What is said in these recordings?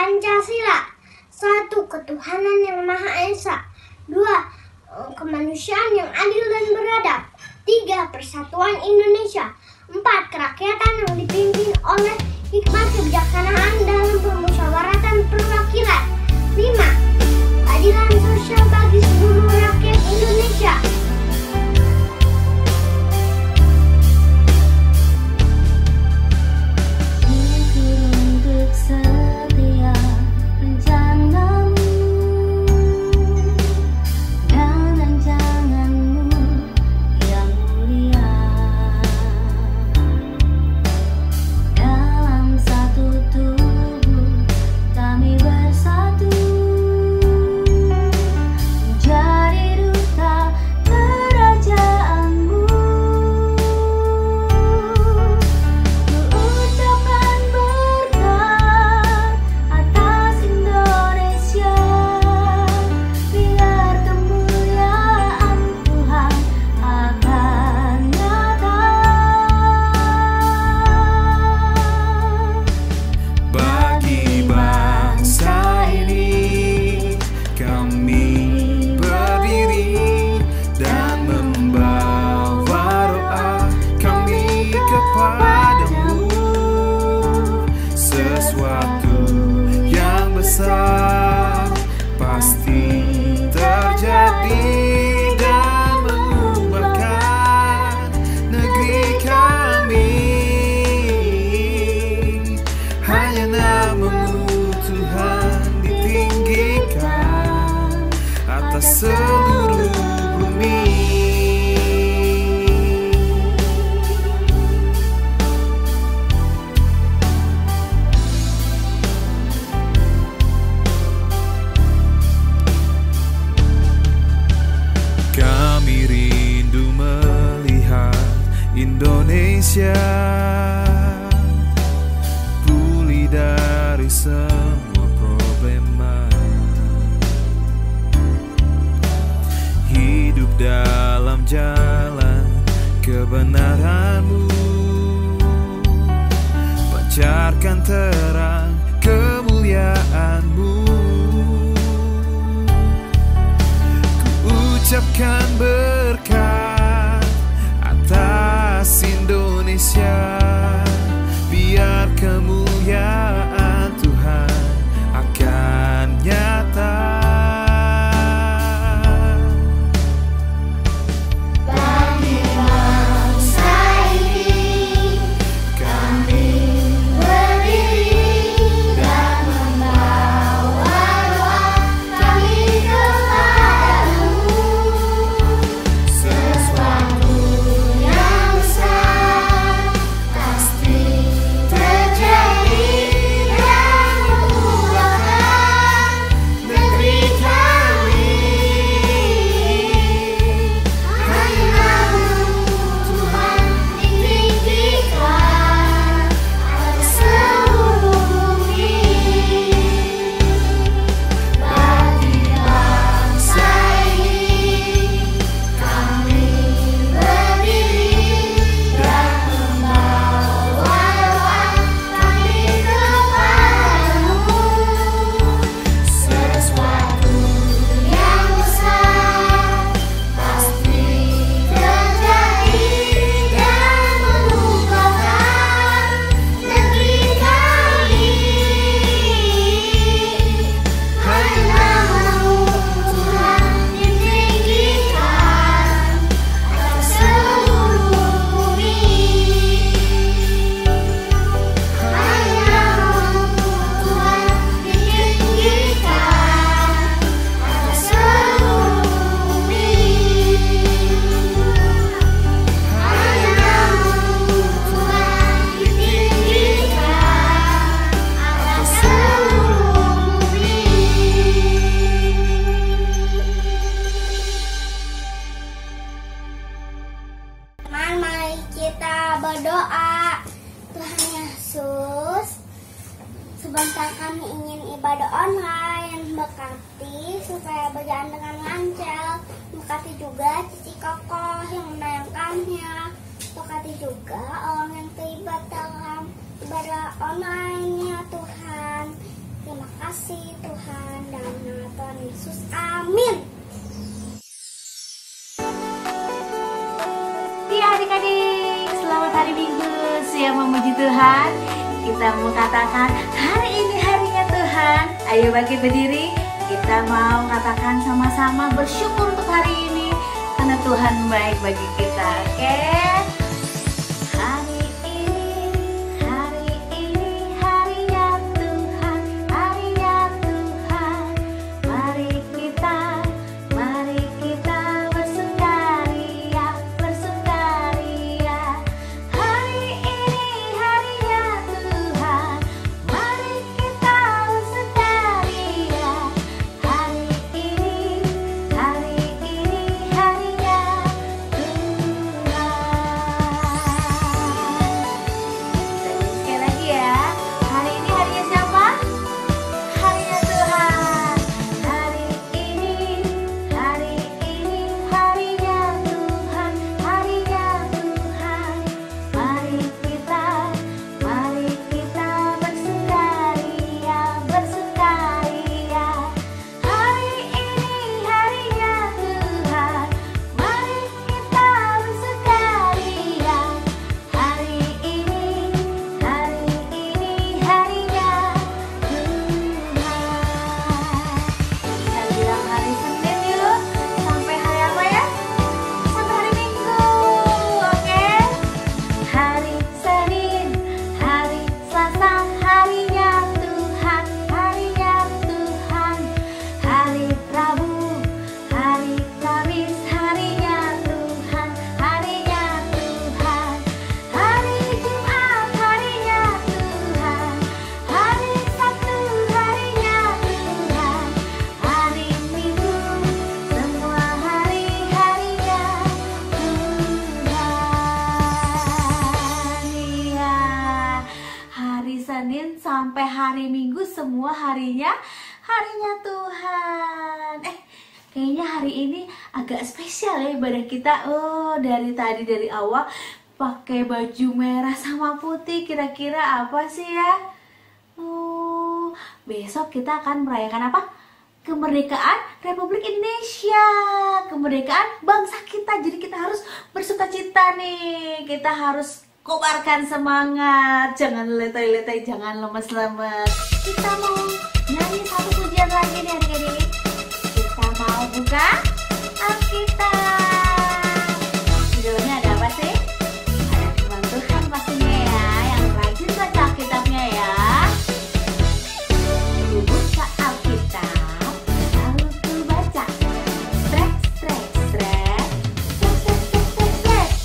Pancasila. 1. Ketuhanan yang Maha Esa. 2. Kemanusiaan yang adil dan beradab. 3. Persatuan Indonesia. 4. Kerakyatan yang dipimpin oleh hikmat kebijaksanaan dalam permusyawaratan perwakilan. 5. Keadilan sosial bagi seluruh rakyat Indonesia. Pasti terjadi dan mengubahkan negeri kami. Hanya namamu Tuhan ditinggikan atas seluruh bumi. Kami rindu melihat Indonesia pulih dari semua problema, hidup dalam jalan kebenaran-Mu, pancarkan terang kemuliaan-Mu. Ucapkan berkat atas Indonesia, biar kemuliaan Tuhan akan nyata. Bagi bangsa ini kami berdiri dan membawa doa kami kepadamu. Sesuatu yang besar pasti terjadi dan mengubahkan negeri kami. Hanya namamu Tuhan ditinggikan atas seluruh bumi. Bagi bangsa ini kami berdiri dan membawa doa kami kepadamu. Sesuatu yang besar pasti terjadi dan mengubahkan negeri kami. Hanya namamu Tuhan ditinggikan atas seluruh bumi. Hanya namamu Tuhan ditinggikan atas seluruh bumi. Hanya namamu Tuhan ditinggikan atas seluruh bumi. Teman, mari kita berdoa. Tuhan Yesus, sebentar kami ingin ibadah online, berkati supaya berjalan dengan lancar. Berkati juga Cici Kokoh yang menayangkannya. Berkati juga orang yang terlibat dalam ibadah online-nya Tuhan. Terima kasih. Minggu siap memuji Tuhan. Kita mau katakan hari ini harinya Tuhan. Ayo bangkit berdiri. Kita mau katakan sama-sama bersyukur untuk hari ini karena Tuhan baik bagi kita. Oke? Hari ini harinya Tuhan, harinya Tuhan. Mari kita bersukaria, bersukaria. Hari ini harinya Tuhan, mari kita bersukaria. Hari ini harinya Senin sampai hari Minggu semua harinya Tuhan. Kayaknya hari ini agak spesial ya ibadah kita. Dari awal pakai baju merah sama putih. Kira-kira apa sih ya? Besok kita akan merayakan apa? Kemerdekaan Republik Indonesia, kemerdekaan bangsa kita. Jadi kita harus bersukacita nih. Kita harus kobarkan semangat, jangan letay-letay, jangan lemes-lemes. Kita mau nyanyi satu pujian lagi nih adik-adik. Kita mau buka Alkitab. Judulnya ada apa sih? Ada firman Tuhan pastinya ya, yang rajin baca Alkitabnya ya. Ku buka Alkitab, lalu ku baca. Strek, strek, strek. Strek, strek, strek.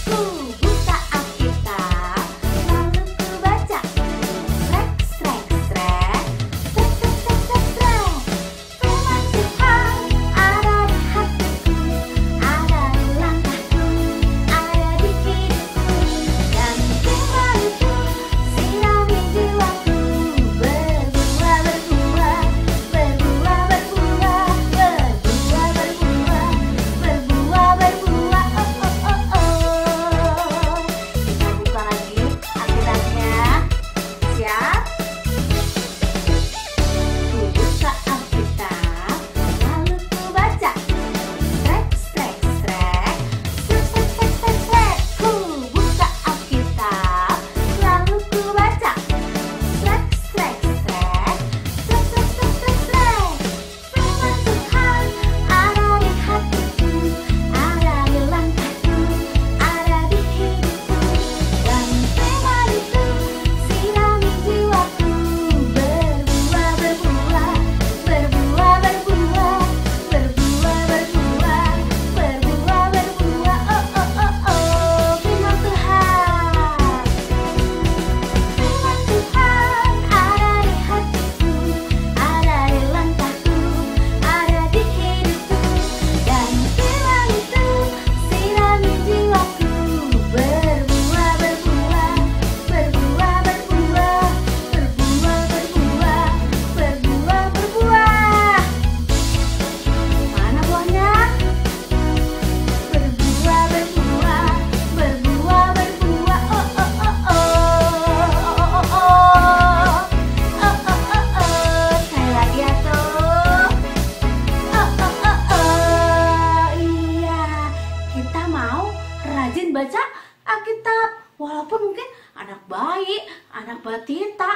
anak-anak batita,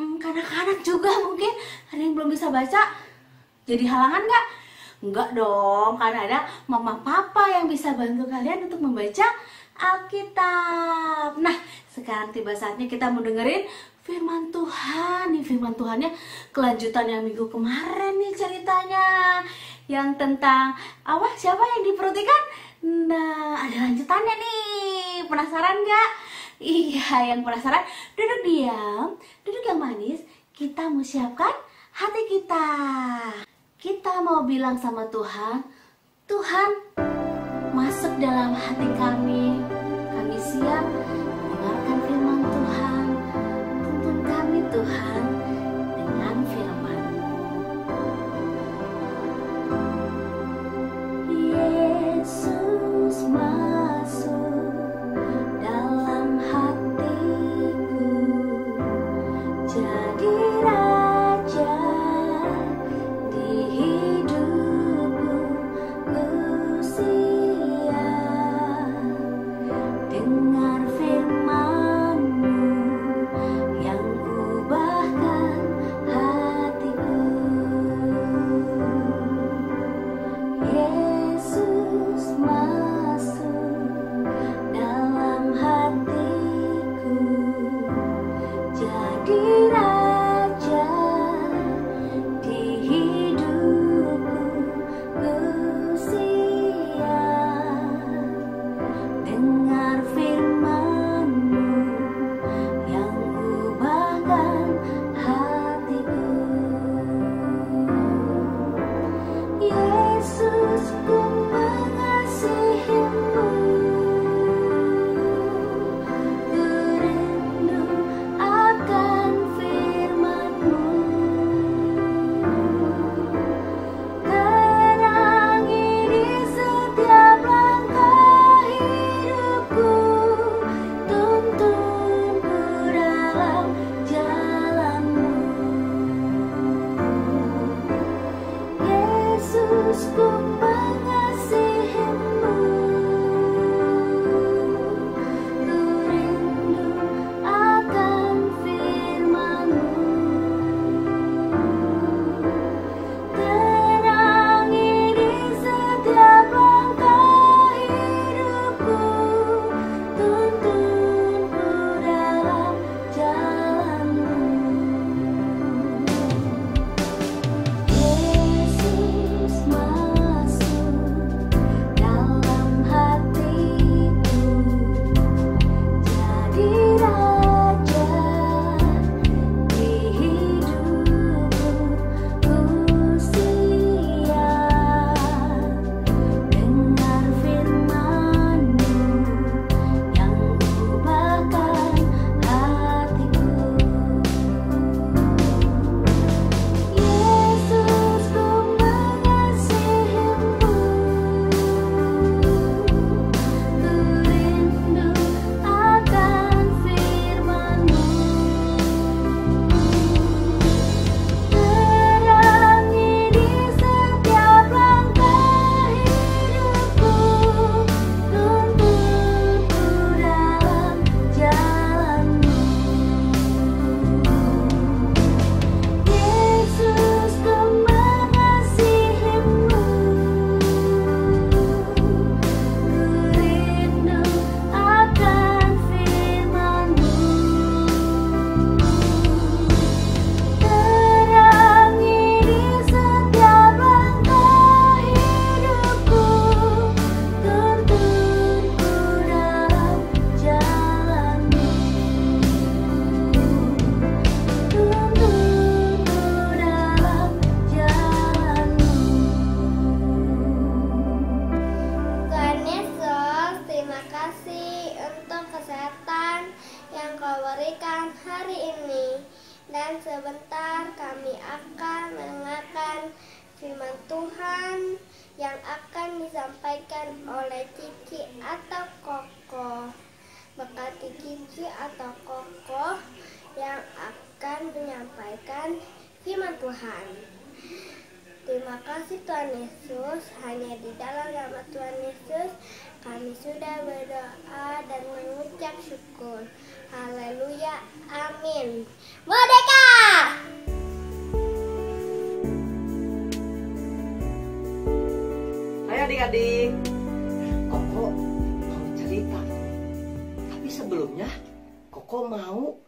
kanak-kanak juga mungkin ada yang belum bisa baca. Jadi halangan nggak? Enggak dong, karena ada mama papa yang bisa bantu kalian untuk membaca Alkitab. Nah, sekarang tiba saatnya kita mau dengerin firman Tuhan. Nih firman Tuhannya kelanjutan yang minggu kemarin nih ceritanya. Yang tentang siapa yang diperut ikan? Nah, ada lanjutannya nih. Penasaran nggak? Iya, yang penasaran duduk diam, duduk yang manis. Kita mau siapkan hati kita. Kita mau bilang sama Tuhan, Tuhan, masuk dalam hati kami. Kami siap mendengarkan firman Tuhan. Tuntun kami Tuhan dengan firman-Mu. Yesus masuk dalam hatiku, jadi raja di hidupku. Ku siap dengar firman-Mu yang ubahkan hatiku. Yesus masuk dalam hatiku, jadi raja di hidupku. Ku siap dengar firman-Mu yang ubahkan hatiku. Yesus, ku mengasihi-Mu. Ku rindu akan firman-Mu. Terangi di setiap langkah hidupku. Tuntunku dalam jalan-Mu. Yesus, ku mengasihi-Mu. Ku rindu akan firman-Mu. Terangi di setiap langkah hidupku. Tuntunku dalam jalan-Mu. Yesus masuk dalam hatiku, jadi raja di hidupku. Ku siap dengar firman-Mu yang ubahkan hatiku. Yesus, ku mengasihi-Mu. Ku rindu akan firman-Mu. Terangi di setiap langkah hidupku. Tuntunku dalam jalan-Mu. Yesus, ku mengasihi-Mu. Ku rindu akan firman-Mu. Terangi di setiap langkah hidupku. Tuntunku dalam jalan-Mu. Tuntunku dalam jalan-Mu. Tuhan Yesus, terima kasih untuk kesehatan yang Kau berikan hari ini. Dan sebentar kami akan mendengarkan firman Tuhan yang akan disampaikan oleh Cici atau Koko. Berkati Cici atau Koko yang akan menyampaikan firman Tuhan. Terima kasih Tuhan Yesus, hanya di dalam nama Tuhan Yesus kami sudah berdoa dan mengucap syukur. Haleluya, amin. adik-adik. Koko mau cerita. Tapi sebelumnya Koko mau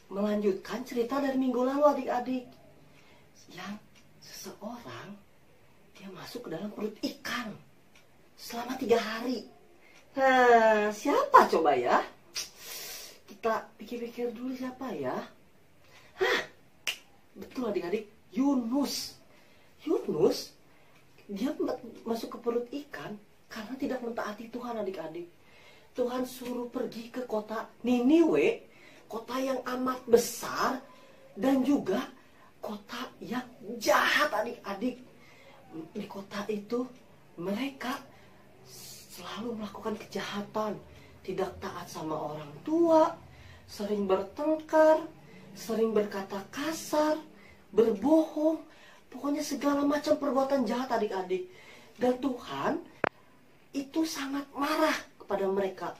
melanjutkan cerita dari minggu lalu adik-adik. Yang seseorang dia masuk ke dalam perut ikan selama 3 hari. Nah, siapa coba ya? Kita pikir-pikir dulu siapa ya? Hah, betul adik-adik, Yunus. Yunus, dia masuk ke perut ikan karena tidak mentaati Tuhan adik-adik. Tuhan suruh pergi ke kota Niniwe, kota yang amat besar dan juga kota yang jahat adik-adik. Di kota itu mereka selalu melakukan kejahatan, tidak taat sama orang tua, sering bertengkar, sering berkata kasar, berbohong, pokoknya segala macam perbuatan jahat adik-adik. Dan Tuhan itu sangat marah kepada mereka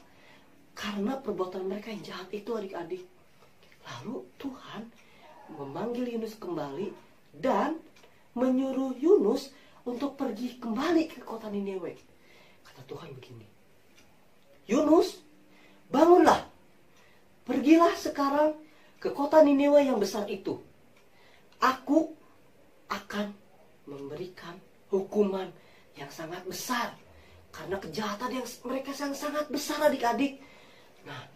karena perbuatan mereka yang jahat itu adik-adik. Lalu Tuhan memanggil Yunus kembali dan menyuruh Yunus untuk pergi kembali ke kota Niniwe. Kata Tuhan begini, Yunus, bangunlah, pergilah sekarang ke kota Niniwe yang besar itu. Aku akan memberikan hukuman yang sangat besar karena kejahatan yang mereka sangat besar adik-adik. Nah,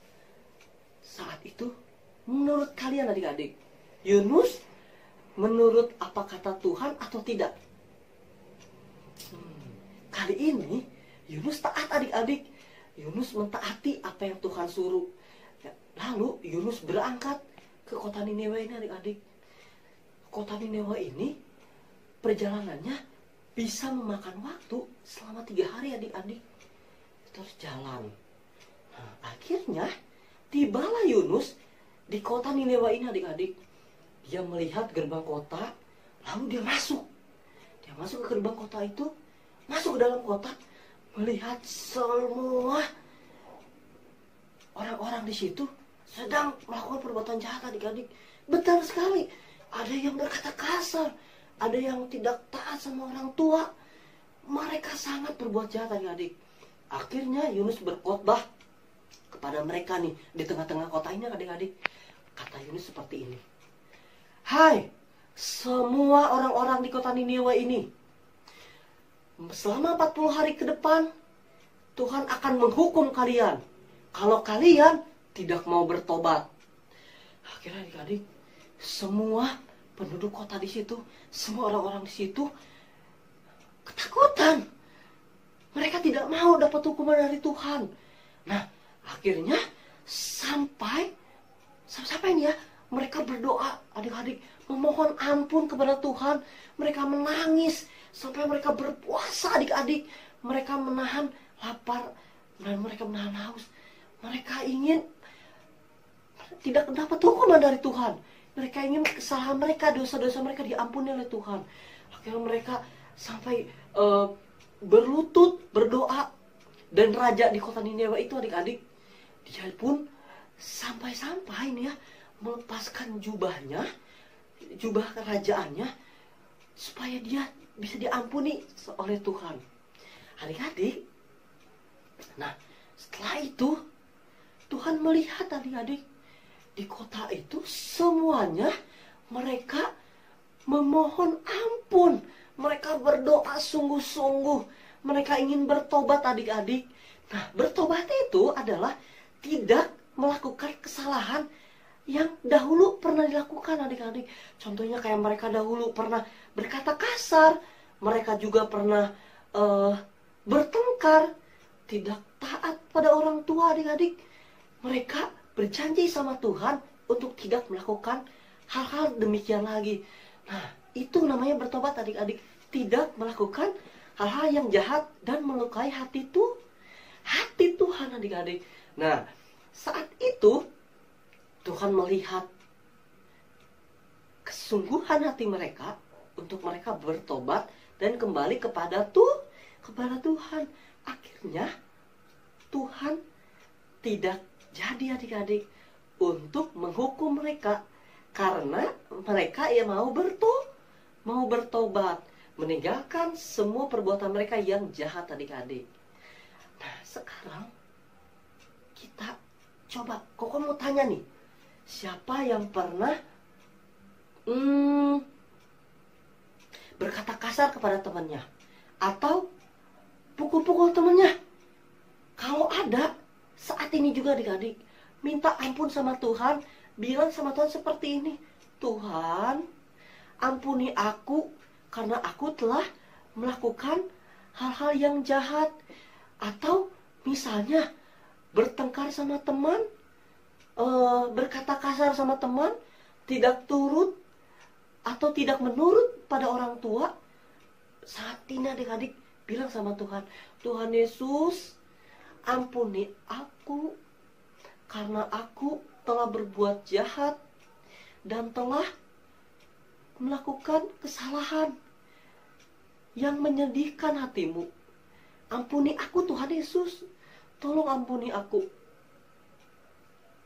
saat itu menurut kalian adik-adik, Yunus menurut apa kata Tuhan atau tidak? Kali ini Yunus taat adik-adik. Yunus mentaati apa yang Tuhan suruh. Lalu Yunus berangkat ke kota Niniwe ini adik-adik. Kota Niniwe ini perjalanannya bisa memakan waktu selama 3 hari adik-adik. Terus jalan. Nah, akhirnya tibalah Yunus di kota Niniwe ini adik-adik. Dia melihat gerbang kota, lalu dia masuk. Dia masuk ke gerbang kota itu, masuk ke dalam kota, melihat semua orang-orang di situ sedang melakukan perbuatan jahat adik-adik. Betul sekali. Ada yang berkata kasar, ada yang tidak taat sama orang tua. Mereka sangat berbuat jahat adik-adik. Akhirnya Yunus berkhotbah kepada mereka nih di tengah-tengah kota ini adik-adik. Kata Yunus seperti ini. Hai, semua orang-orang di kota Niniwe ini. Selama 40 hari ke depan, Tuhan akan menghukum kalian kalau kalian tidak mau bertobat. Akhirnya adik-adik, semua penduduk kota di situ, semua orang-orang di situ ketakutan. Mereka tidak mau dapat hukuman dari Tuhan. Nah, akhirnya sampai ini ya, mereka berdoa adik-adik, memohon ampun kepada Tuhan. Mereka menangis sampai mereka berpuasa adik-adik. Mereka menahan lapar dan mereka menahan haus. Mereka ingin tidak dapat hukuman dari Tuhan. Mereka ingin kesalahan mereka, dosa-dosa mereka diampuni oleh Tuhan. Akhirnya mereka sampai berlutut berdoa. Dan raja di kota Niniwe itu adik-adik, dia pun sampai-sampai nih ya, melepaskan jubahnya, jubah kerajaannya, supaya dia bisa diampuni oleh Tuhan. Adik-adik, nah setelah itu Tuhan melihat adik-adik, di kota itu semuanya mereka memohon ampun. Mereka berdoa sungguh-sungguh. Mereka ingin bertobat adik-adik. Nah, bertobat itu adalah tidak melakukan kesalahan yang dahulu pernah dilakukan adik-adik. Contohnya kayak mereka dahulu pernah berkata kasar. Mereka juga pernah bertengkar. Tidak taat pada orang tua adik-adik. Mereka berjanji sama Tuhan untuk tidak melakukan hal-hal demikian lagi. Nah, itu namanya bertobat adik-adik. Tidak melakukan hal-hal yang jahat dan melukai hati Tuhan adik-adik. Nah, saat itu Tuhan melihat kesungguhan hati mereka untuk mereka bertobat dan kembali kepada Tuhan. Akhirnya Tuhan tidak jadi adik-adik untuk menghukum mereka karena mereka mau bertobat. meninggalkan semua perbuatan mereka yang jahat adik-adik. Nah sekarang kita coba, Koko mau tanya nih, siapa yang pernah berkata kasar kepada temannya atau pukul-pukul temannya? Kalau ada, saat ini juga adik-adik minta ampun sama Tuhan. Bilang sama Tuhan seperti ini, Tuhan ampuni aku karena aku telah melakukan hal-hal yang jahat. Atau misalnya bertengkar sama teman, berkata kasar sama teman, tidak turut atau tidak menurut pada orang tua. Saat ini adik-adik bilang sama Tuhan, Tuhan Yesus ampuni aku karena aku telah berbuat jahat dan telah melakukan kesalahan yang menyedihkan hatimu. Ampuni aku Tuhan Yesus, tolong ampuni aku.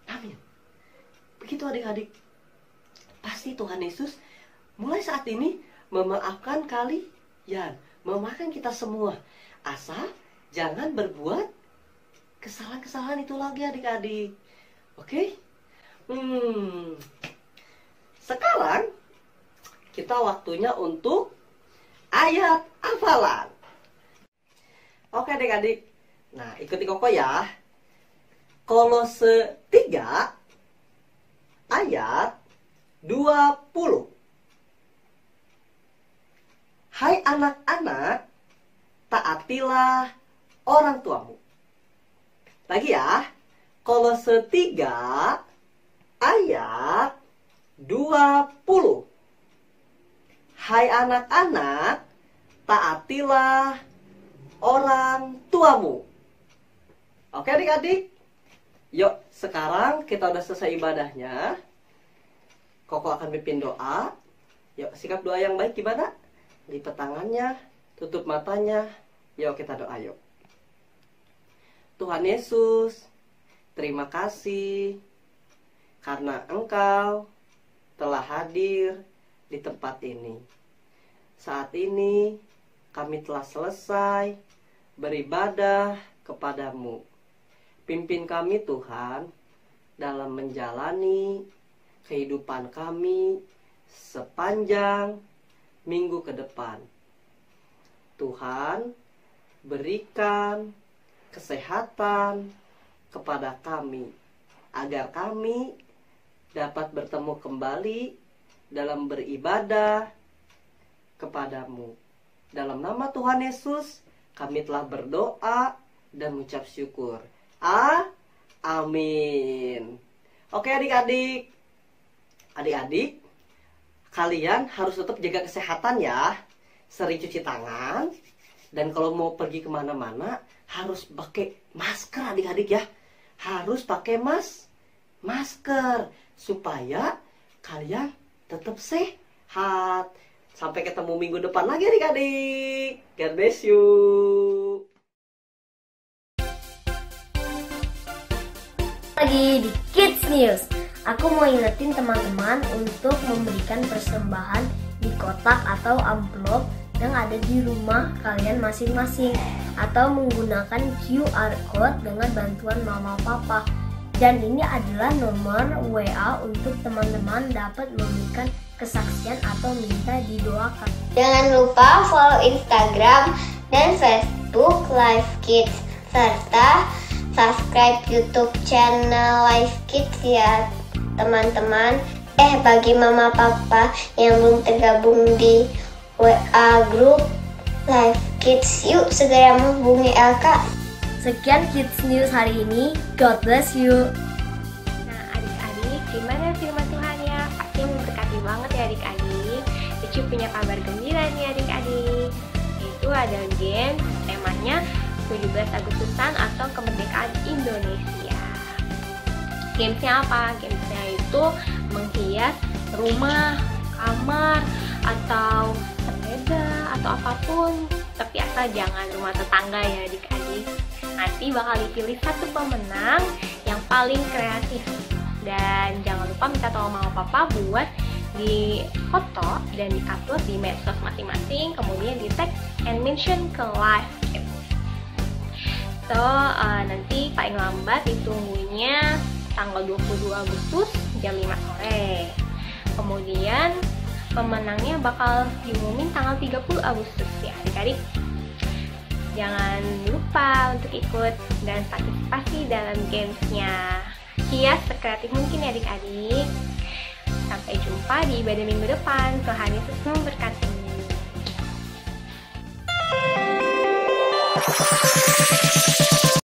Amin. Begitu adik-adik. Pasti Tuhan Yesus mulai saat ini memaafkan kalian, memaafkan kita semua. Asal jangan berbuat kesalahan-kesalahan itu lagi adik-adik. Oke? Sekarang kita waktunya untuk ayat hafalan. Oke adik-adik. Nah, ikuti Koko ya. Kolose 3 ayat 20. Hai anak-anak, taatilah orang tuamu. Lagi ya. Kolose 3 ayat 20. Hai anak-anak, taatilah orang tuamu. Oke adik-adik. Yuk, sekarang kita udah selesai ibadahnya. Koko akan pimpin doa. Yuk, sikap doa yang baik gimana? Lipat tangannya, tutup matanya. Yuk kita doa yuk. Tuhan Yesus, terima kasih karena Engkau telah hadir di tempat ini. Saat ini kami telah selesai beribadah kepadamu. Pimpin kami Tuhan dalam menjalani kehidupan kami sepanjang minggu ke depan. Tuhan, berikan kesehatan kepada kami agar kami dapat bertemu kembali dalam beribadah kepadamu. Dalam nama Tuhan Yesus kami telah berdoa dan mengucap syukur. Amin. Oke adik-adik. Adik-adik, kalian harus tetap jaga kesehatan ya. Sering cuci tangan. Dan kalau mau pergi kemana-mana harus pakai masker adik-adik ya. Harus pakai masker supaya kalian tetap sehat. Sampai ketemu minggu depan lagi adik-adik. God bless you. Lagi di Kids News. Aku mau ingetin teman-teman untuk memberikan persembahan di kotak atau amplop yang ada di rumah kalian masing-masing, atau menggunakan QR code dengan bantuan mama papa. Dan ini adalah nomor WA untuk teman-teman dapat memberikan kesaksian atau minta didoakan. Jangan lupa follow Instagram dan Facebook Live Kids, serta subscribe YouTube channel Live Kids ya teman-teman. Bagi mama papa yang belum tergabung di WA Group Live Kids, yuk segera menghubungi Elka. Sekian Kids News hari ini. God bless you. Nah adik-adik, gimana firman Tuhan ya? Pasti memberkati banget ya adik-adik. Cici punya kabar gembira nih adik-adik. Itu ada game, temanya 17 Agustusan atau kemerdekaan Indonesia. Gamesnya apa? Gamesnya itu menghias rumah, kamar, atau sepeda, atau apapun. Tapi asal jangan rumah tetangga ya adik-adik. Nanti bakal dipilih satu pemenang yang paling kreatif. Dan jangan lupa minta tolong mama papa buat di foto dan di-upload di medsos masing-masing, kemudian di tag and mention ke live tips. So, nanti paling lambat ditunggunya tanggal 22 Agustus jam 5 sore. Kemudian pemenangnya bakal diumumin tanggal 30 Agustus ya adik-adik. Jangan lupa untuk ikut dan partisipasi dalam gamesnya. Hias sekreatif mungkin ya adik-adik. Sampai jumpa di ibadah minggu depan. Tuhan Yesus memberkati.